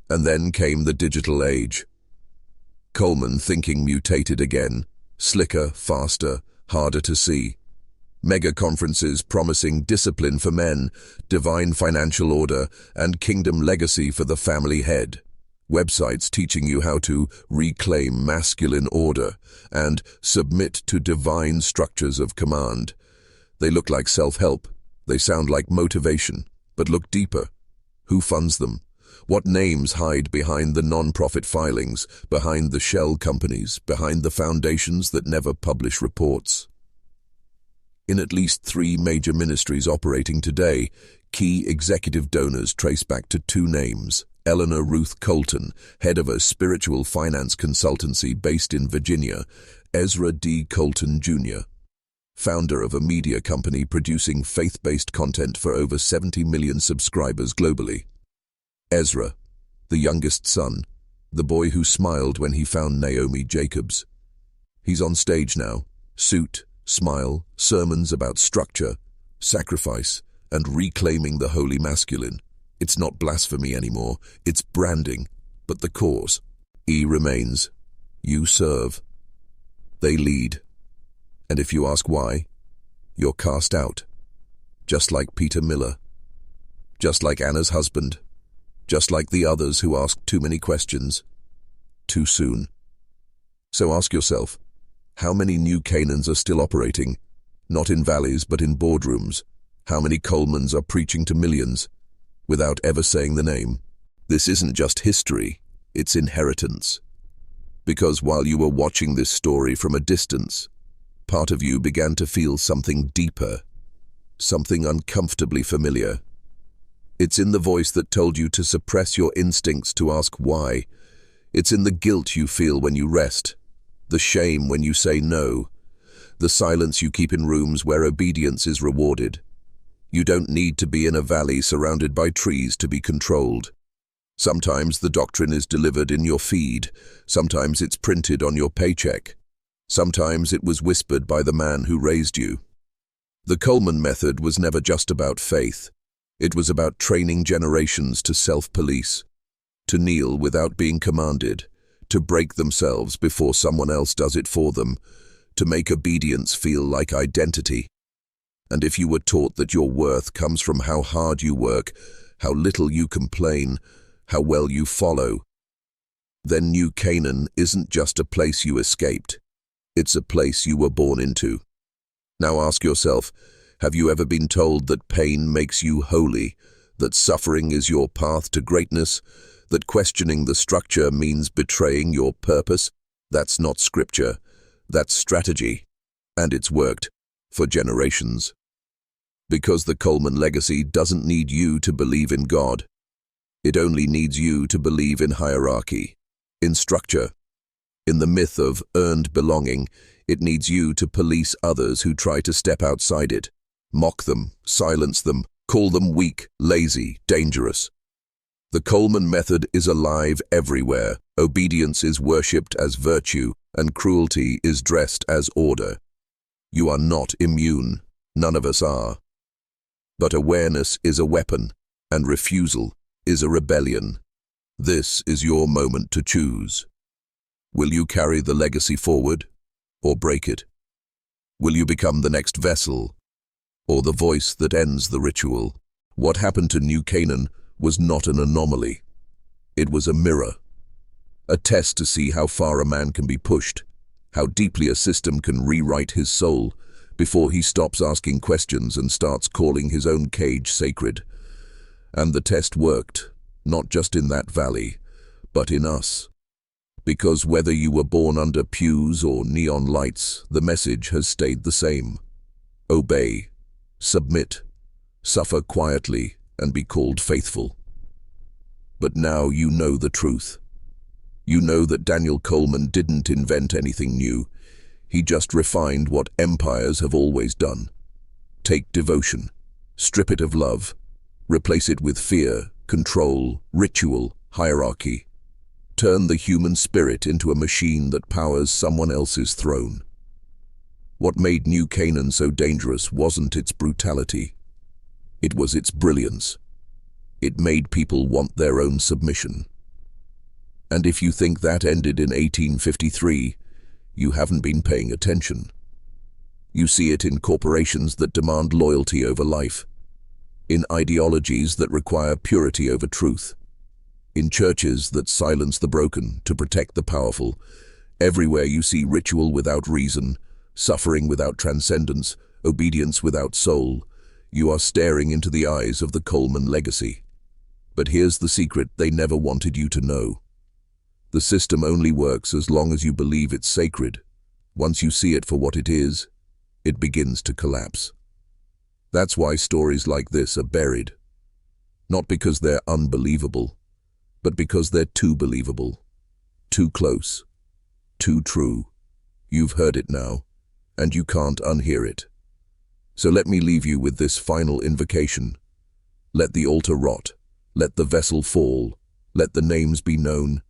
And then came the digital age. Coleman thinking mutated again, slicker, faster, harder to see. Mega conferences promising discipline for men, divine financial order, and kingdom legacy for the family head. Websites teaching you how to reclaim masculine order and submit to divine structures of command. They look like self-help. They sound like motivation. But look deeper. Who funds them? What names hide behind the non-profit filings, behind the shell companies, behind the foundations that never publish reports? In at least 3 major ministries operating today, key executive donors trace back to 2 names: Eleanor Ruth Colton, head of a spiritual finance consultancy based in Virginia; Ezra D. Colton Jr., founder of a media company producing faith-based content for over 70 million subscribers globally. Ezra, the youngest son, the boy who smiled when he found Naomi Jacobs. He's on stage now, suit, smile, sermons about structure, sacrifice, and reclaiming the holy masculine. It's not blasphemy anymore, it's branding, but the cause. E remains. You serve. They lead. And if you ask why, you're cast out. Just like Peter Miller. Just like Anna's husband. Just like the others who asked too many questions. Too soon. So ask yourself, how many new Canaans are still operating? Not in valleys, but in boardrooms. How many Colemans are preaching to millions, without ever saying the name? This isn't just history, it's inheritance. Because while you were watching this story from a distance, part of you began to feel something deeper, something uncomfortably familiar. It's in the voice that told you to suppress your instincts to ask why. It's in the guilt you feel when you rest, the shame when you say no, the silence you keep in rooms where obedience is rewarded. You don't need to be in a valley surrounded by trees to be controlled. Sometimes the doctrine is delivered in your feed, sometimes it's printed on your paycheck, sometimes it was whispered by the man who raised you. The Coleman method was never just about faith. It was about training generations to self-police, to kneel without being commanded, to break themselves before someone else does it for them, to make obedience feel like identity. And if you were taught that your worth comes from how hard you work, how little you complain, how well you follow, then New Canaan isn't just a place you escaped. It's a place you were born into. Now ask yourself, have you ever been told that pain makes you holy, that suffering is your path to greatness, that questioning the structure means betraying your purpose? That's not scripture, that's strategy. And it's worked, for generations. Because the Coleman legacy doesn't need you to believe in God. It only needs you to believe in hierarchy, in structure. In the myth of earned belonging, it needs you to police others who try to step outside it. Mock them, silence them, call them weak, lazy, dangerous. The Coleman method is alive everywhere. Obedience is worshipped as virtue, and cruelty is dressed as order. You are not immune. None of us are. But awareness is a weapon, and refusal is a rebellion. This is your moment to choose. Will you carry the legacy forward, or break it? Will you become the next vessel, or the voice that ends the ritual? What happened to New Canaan was not an anomaly. It was a mirror, a test to see how far a man can be pushed, how deeply a system can rewrite his soul before he stops asking questions and starts calling his own cage sacred. And the test worked, not just in that valley, but in us. Because whether you were born under pews or neon lights, the message has stayed the same. Obey, submit, suffer quietly, and be called faithful. But now you know the truth. You know that Daniel Coleman didn't invent anything new. He just refined what empires have always done. Take devotion, strip it of love, replace it with fear, control, ritual, hierarchy. Turn the human spirit into a machine that powers someone else's throne. What made New Canaan so dangerous wasn't its brutality. It was its brilliance. It made people want their own submission. And if you think that ended in 1853, you haven't been paying attention. You see it in corporations that demand loyalty over life, in ideologies that require purity over truth, in churches that silence the broken to protect the powerful. Everywhere you see ritual without reason, suffering without transcendence, obedience without soul, you are staring into the eyes of the Coleman legacy. But here's the secret they never wanted you to know. The system only works as long as you believe it's sacred. Once you see it for what it is, it begins to collapse. That's why stories like this are buried. Not because they're unbelievable, but because they're too believable, too close, too true. You've heard it now, and you can't unhear it. So let me leave you with this final invocation. Let the altar rot, let the vessel fall, let the names be known,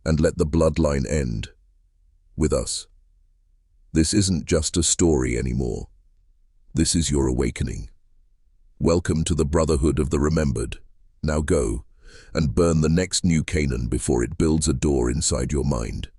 and let the bloodline end with us. This isn't just a story anymore. This is your awakening. Welcome to the Brotherhood of the Remembered. Now go and burn the next New Canaan before it builds a door inside your mind.